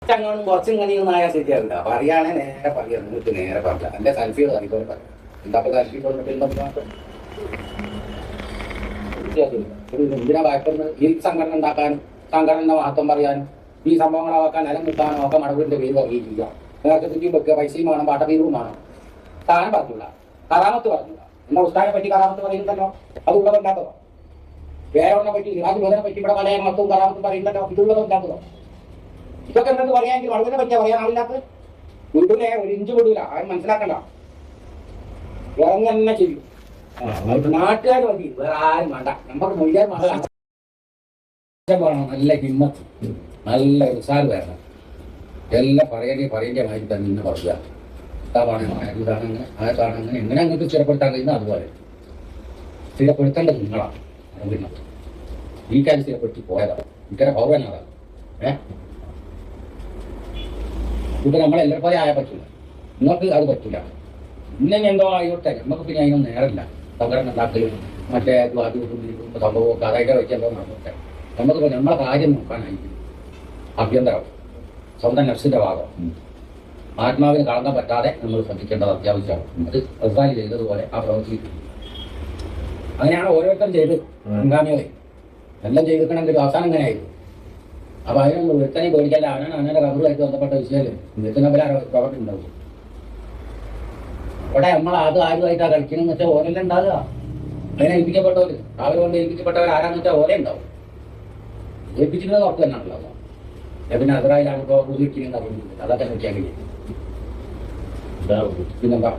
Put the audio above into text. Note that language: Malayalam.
കുറച്ചങ്ങോട്ടും കുറച്ചിങ്ങനെയൊന്നായാൽ ശരിയാവില്ല. പറയുകയാണെ നേരെ പറയാം, നിങ്ങൾക്ക് നേരെ പറയാം. എന്റെ സെൽഫികൾ അറിയിപ്പോൾ പറയാം. എന്താ സെൽഫി എന്തിനാ ഭയപ്പെടുന്നത്? ഈ സംഘടന ഉണ്ടാക്കാനും സംഘടന മഹത്വം പറയാനും ഈ സംഭവങ്ങളാക്കാൻ നിലം കിട്ടാനും ഒക്കെ മടവിന്റെ പേര് അറിയിക്കുക. നേരത്തെ ചുറ്റും വെക്കുക, പൈസയും വേണം, പാട്ടപീരവും വേണം. സ്ഥാനം പറഞ്ഞില്ല, കറാമത്ത് പറഞ്ഞില്ല. എന്നാ ഉസ്താനെ പറ്റി കറാമത്ത് പറയുന്നുണ്ടല്ലോ, അത് ഉള്ളതല്ലാത്തതോ? വേറെ പറ്റി സിറാജുദ്ദീനെ പറ്റി ഇവിടെ പല മഹത്വവും കറാമത്തും പറയുന്നുണ്ടല്ലോ, ഇതുള്ളതല്ലാത്തതോ? ഇതൊക്കെ എന്തെന്ന് പറയാമെങ്കിൽ മടവിനെ പറ്റിയാ പറയാൻ ആളില്ലാത്തത്. വിടൂലേ, ഒരു ഇഞ്ച് വിടൂല. ആരും മനസ്സിലാക്കണ്ട, ഇറങ്ങി തന്നെ ചെയ്യും. നാട്ടുകാർ മതി, വേറെ ആരും വേണ്ട. നമുക്ക് മുഴുവൻ വേണം. നല്ല ഹിമ്മത്ത്, നല്ല ഉസാർ വരണം. എല്ലാം പറയേണ്ട മാതിരി തന്നെ ഇന്ന് പറയുക. ഇതാണെങ്കിൽ ആയതാണെങ്കിൽ എങ്ങനെ അങ്ങോട്ട് സ്ഥിരപ്പെടുത്താൻ കഴിയുന്ന അതുപോലെ സ്ഥിരപ്പെടുത്തേണ്ടത് നിങ്ങളാണ്. ഈ കാര്യം സ്ഥിരപ്പെടുത്തി പോയതാണ്. ഇത്തരം പൗരനാണ്. ഇപ്പൊ നമ്മളെല്ലാവരും പോലെ ആയാൽ പറ്റില്ല. നിങ്ങൾക്ക് അത് പറ്റില്ല. ഇന്നെ എന്തോ ആയിക്കോട്ടെ, നമുക്ക് പിന്നെ അതിനൊന്നും നേരമില്ല. സംഘടന ഉണ്ടാക്കലും മറ്റേ സംഭവമൊക്കെ അതായിട്ട് വെച്ചെന്തോ നടന്നോട്ടെ. നമുക്ക് നമ്മളെ കാര്യം നോക്കാനായിരിക്കും. ആഭ്യന്തരം സ്വന്തം നഫ്സിന്റെ ഭാഗം ആത്മാവിന് കാണാൻ പറ്റാതെ നമ്മൾ ശ്രദ്ധിക്കേണ്ടത് അത്യാവശ്യമാണ്. അത് റസാലി ചെയ്തതുപോലെ ആ പ്രവൃത്തി അങ്ങനെയാണ് ഓരോരുത്തരും ചെയ്ത് മുൻഗാമികളെ എല്ലാം ചെയ്തിരിക്കണമെങ്കിൽ അവസാനം എങ്ങനെയായിരുന്നു. അപ്പൊ അതിനൊന്നും ഒരുത്തനെ പേടിക്കല്ല. അവനാണ് അവനെ കബറുമായിട്ട് ബന്ധപ്പെട്ട വിഷയം നിൽക്കുന്നവരെ പ്രവർത്തി ഉണ്ടാവും. അവിടെ നമ്മൾ അത് ആരുമായിട്ടാണ് കളിക്കണമെന്ന് വെച്ചാൽ ഓരെല്ലാം ഉണ്ടാകുക. അതിനെ ഏൽപ്പിക്കപ്പെട്ടവര് അവരുകൊണ്ട് ഏൽപ്പിക്കപ്പെട്ടവർ ആരാന്ന് വെച്ചാൽ ഓരേ ഉണ്ടാവും. ഏൽപ്പിച്ചിരുന്നത് ഉറപ്പ് തന്നെയാണല്ലോ. പിന്നെ അതിറായിലാണ് ഇപ്പോൾ അതൊക്കെ നോക്കിയാൽ കഴിയും. പിന്നെന്താ